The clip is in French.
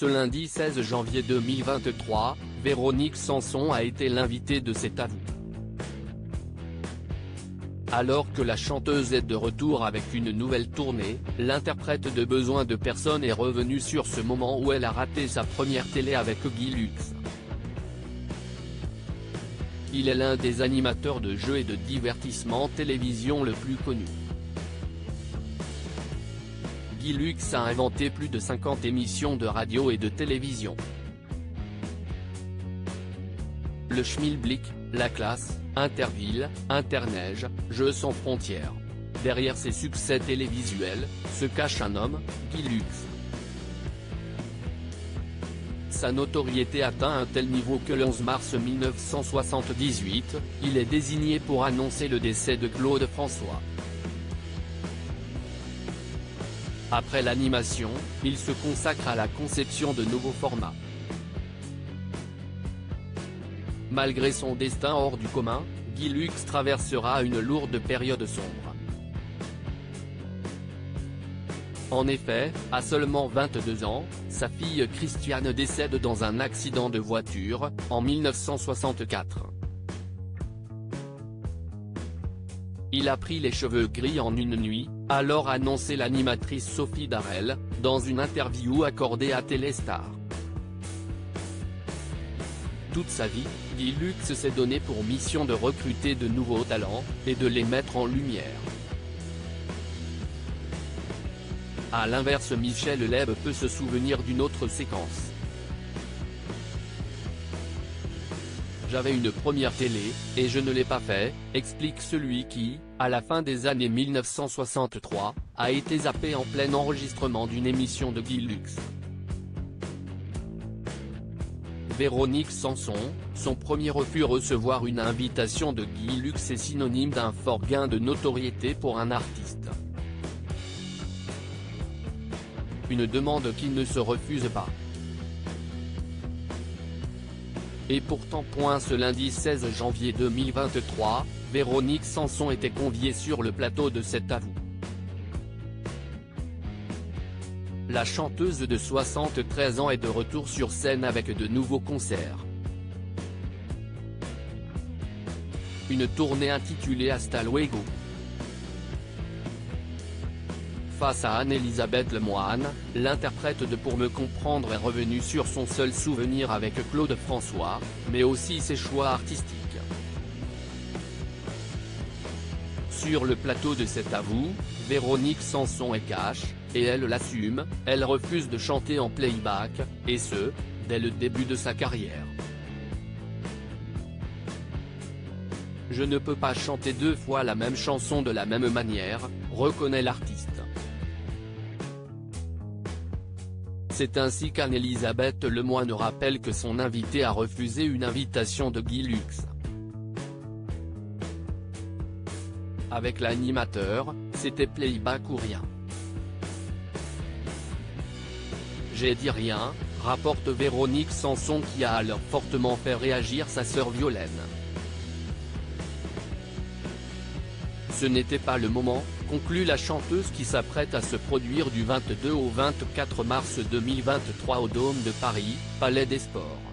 Ce lundi 16 janvier 2023, Véronique Sanson a été l'invitée de cet avou. Alors que la chanteuse est de retour avec une nouvelle tournée, l'interprète de Besoin de personne est revenue sur ce moment où elle a raté sa première télé avec Guy Lux. Il est l'un des animateurs de jeux et de divertissement télévision le plus connu. Guy Lux a inventé plus de 50 émissions de radio et de télévision. Le Schmilblick, La Classe, Interville, Interneige, Jeux sans frontières. Derrière ces succès télévisuels, se cache un homme, Guy Lux. Sa notoriété atteint un tel niveau que le 11 mars 1978, il est désigné pour annoncer le décès de Claude François. Après l'animation, il se consacre à la conception de nouveaux formats. Malgré son destin hors du commun, Guy Lux traversera une lourde période sombre. En effet, à seulement 22 ans, sa fille Christiane décède dans un accident de voiture, en 1964. Il a pris les cheveux gris en une nuit, a alors annoncé l'animatrice Sophie Darel, dans une interview accordée à Téléstar. Toute sa vie, Guy Lux s'est donné pour mission de recruter de nouveaux talents, et de les mettre en lumière. À l'inverse, Michel Leb peut se souvenir d'une autre séquence. J'avais une première télé, et je ne l'ai pas fait, explique celui qui, à la fin des années 1963, a été zappé en plein enregistrement d'une émission de Guy Lux. Véronique Sanson, son premier refus recevoir une invitation de Guy Lux est synonyme d'un fort gain de notoriété pour un artiste. Une demande qui ne se refuse pas. Et pourtant. Ce lundi 16 janvier 2023, Véronique Sanson était conviée sur le plateau de cet avou. La chanteuse de 73 ans est de retour sur scène avec de nouveaux concerts. Une tournée intitulée Hasta Luego. Face à Anne-Elisabeth Lemoine, l'interprète de Pour me comprendre est revenue sur son seul souvenir avec Claude François, mais aussi ses choix artistiques. Sur le plateau de cet avou, Véronique Sanson est cash, et elle l'assume, elle refuse de chanter en playback, et ce, dès le début de sa carrière. Je ne peux pas chanter deux fois la même chanson de la même manière, reconnaît l'artiste. C'est ainsi qu'Anne-Elisabeth Lemoine rappelle que son invité a refusé une invitation de Guy Lux. Avec l'animateur, c'était playback ou rien. J'ai dit rien, rapporte Véronique Sanson qui a alors fortement fait réagir sa sœur Violaine. Ce n'était pas le moment, conclut la chanteuse qui s'apprête à se produire du 22 au 24 mars 2023 au Dôme de Paris, Palais des Sports.